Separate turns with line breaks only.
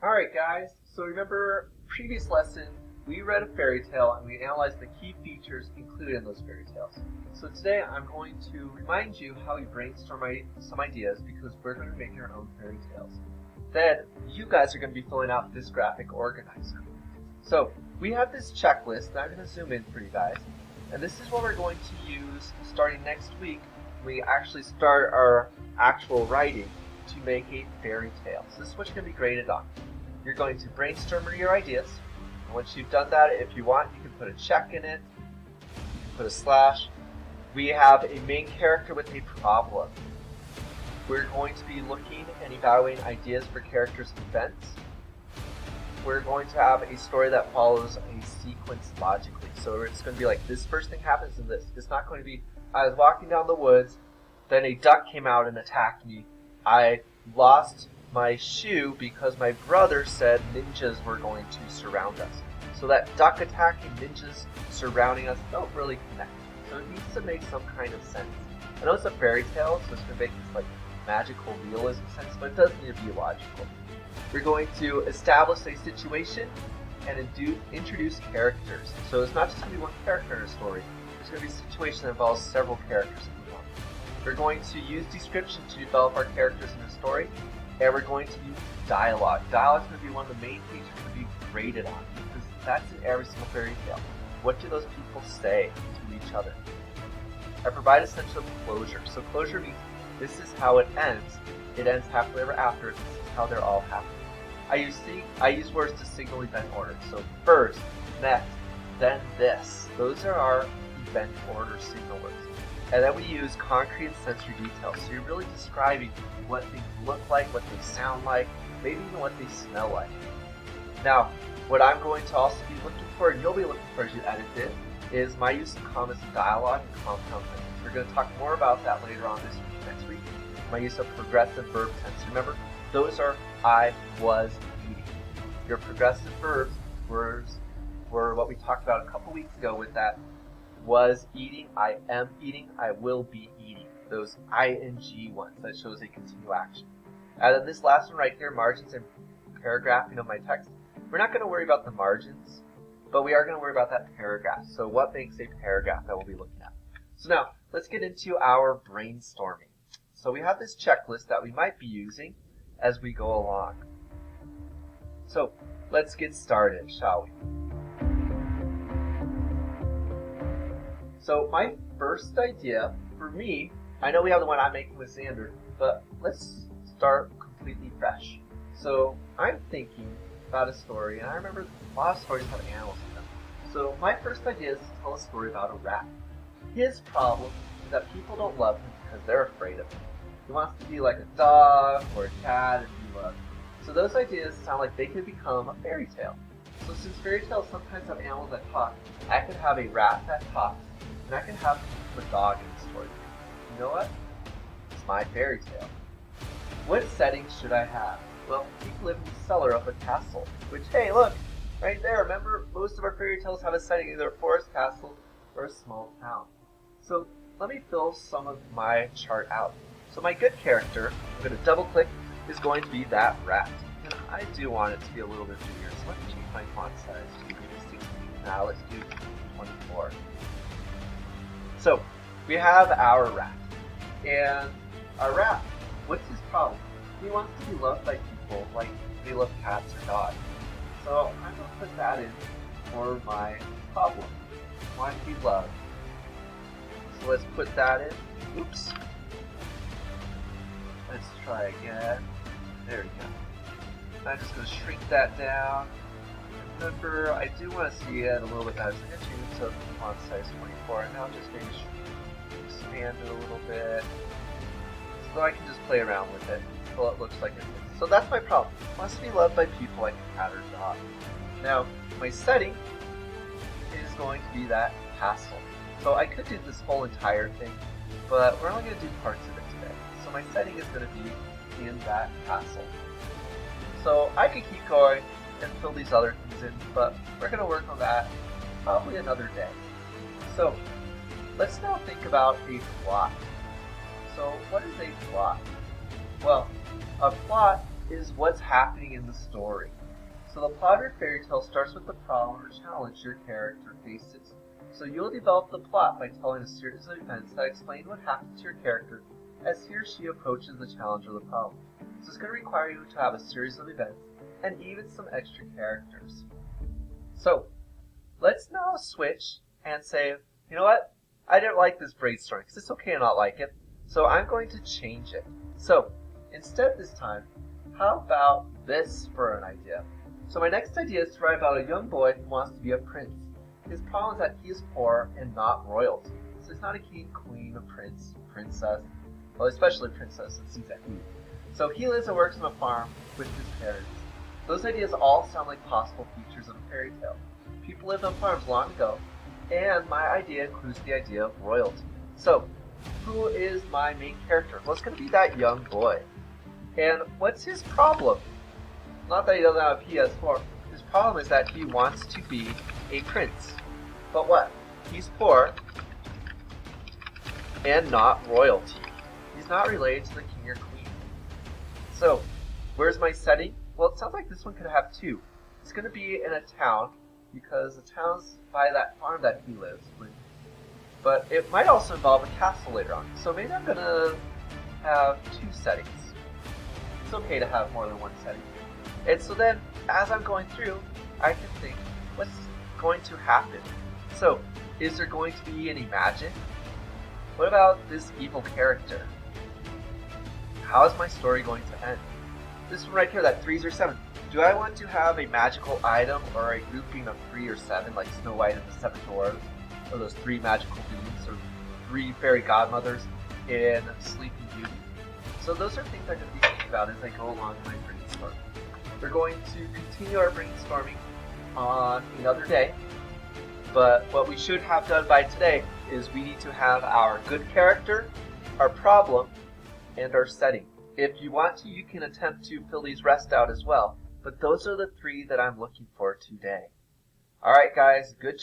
Alright guys, so remember previous lesson, we read a fairy tale and we analyzed the key features included in those fairy tales. So today I'm going to remind you how we brainstorm some ideas because we're going to make our own fairy tales. Then you guys are going to be filling out this graphic organizer. So we have this checklist that I'm going to zoom in for you guys, and this is what we're going to use starting next week when we actually start our actual writing to make a fairy tale. So this is what you're going to be graded on. You're going to brainstorm your ideas. And once you've done that, if you want, you can put a check in it. You can put a slash. We have a main character with a problem. We're going to be looking and evaluating ideas for characters' events. We're going to have a story that follows a sequence logically. So it's going to be like this first thing happens in this. It's not going to be I was walking down the woods, then a duck came out and attacked me. I lost my shoe because my brother said ninjas were going to surround us. So that duck attacking ninjas surrounding us don't really connect. So it needs to make some kind of sense. I know it's a fairy tale, so it's going to make this like magical realism sense, but it does need to be logical. We're going to establish a situation and introduce characters. So it's not just going to be one character in a story. There's going to be a situation that involves several characters in one. We're going to use description to develop our characters in a story. And we're going to use dialogue. Dialogue is going to be one of the main things we're going to be graded on because that's in every single fairy tale. What do those people say to each other? I provide a sense of closure. So closure means this is how it ends. It ends happily ever after. This is how they're all happy. I use words to signal event order. So first, next, then this. Those are our event order signal words. And then we use concrete and sensory details. So you're really describing what things look like, what they sound like, maybe even what they smell like. Now, what I'm going to also be looking for, and you'll be looking for as you edit it, is my use of commas in dialogue and compound tense. We're going to talk more about that later on this week, next week. My use of progressive verb tense. Remember, those are I was eating. Your progressive verbs were what we talked about a couple weeks ago with that was eating, I am eating, I will be eating. Those ing ones, that shows a continual action. And then this last one right here, margins and paragraphing of my text, we're not going to worry about the margins, but we are going to worry about that paragraph. So what makes a paragraph that we'll be looking at. So now, let's get into our brainstorming. So we have this checklist that we might be using as we go along. So let's get started, shall we? So my first idea, for me, I know we have the one I'm making with Xander, but let's start completely fresh. So I'm thinking about a story, and I remember a lot of stories have animals in them. So my first idea is to tell a story about a rat. His problem is that people don't love him because they're afraid of him. He wants to be like a dog or a cat and be loved. So those ideas sound like they could become a fairy tale. So since fairy tales sometimes have animals that talk, I could have a rat that talks, and I can have a dog in the story. You know what? It's my fairy tale. What setting should I have? Well, people live in the cellar of a castle, which, hey, look, right there. Remember, most of our fairy tales have a setting, either a forest castle or a small town. So let me fill some of my chart out. So my good character, I'm going to double click, is going to be that rat. And I do want it to be a little bit bigger, so let me change my font size to 16. Now let's do 24. So we have our rat. And our rat, what's his problem? He wants to be loved by people like they love cats or dogs. So I'm going to put that in for my problem. Want to be loved. So let's put that in. Oops. Let's try again. There we go. I'm just going to shrink that down. Remember, I do want to see it a little bit better. So I'm going to change to font size 24. And now just maybe expand it a little bit. So I can just play around with it until it looks like it is. So that's my problem. It wants to be loved by people like a cat or dog. Now, my setting is going to be that castle. So I could do this whole entire thing, but we're only going to do parts of it today. So my setting is going to be in that castle. So I could keep going and fill these other things in, but we're going to work on that probably another day. So let's now think about a plot. So what is a plot? Well, a plot is what's happening in the story. So the plot of your fairy tale starts with the problem or challenge your character faces. So you'll develop the plot by telling a series of events that explain what happens to your character as he or she approaches the challenge or the problem. So it's going to require you to have a series of events and even some extra characters. So let's now switch and say, you know what? I didn't like this brainstorming because it's okay to not like it. So I'm going to change it. So instead this time, how about this for an idea? So my next idea is to write about a young boy who wants to be a prince. His problem is that he is poor and not royalty. So he's not a king, queen, a prince, princess, well, especially princess since he's a he. So he lives and works on a farm with his parents. Those ideas all sound like possible features of a fairy tale. People lived on farms long ago, and my idea includes the idea of royalty. So, who is my main character? Well, it's going to be that young boy. And what's his problem? Not that he doesn't have a PS4. His problem is that he wants to be a prince. But what? He's poor and not royalty. He's not related to the king or queen. So, where's my setting? Well, it sounds like this one could have two. It's going to be in a town, because the town's by that farm that he lives with. But it might also involve a castle later on. So maybe I'm going to have two settings. It's okay to have more than one setting. And so then, as I'm going through, I can think, what's going to happen? So, is there going to be any magic? What about this evil character? How is my story going to end? This one right here, that 3s or 7. Do I want to have a magical item or a grouping of 3 or 7, like Snow White and the 7 Dwarfs, or those 3 magical beings, or 3 fairy godmothers in Sleeping Beauty? So those are things I'm going to be thinking about as I go along my brainstorm. We're going to continue our brainstorming on another day, but what we should have done by today is we need to have our good character, our problem, and our setting. If you want to, you can attempt to fill these rest out as well, but those are the 3 that I'm looking for today. Alright guys, good job.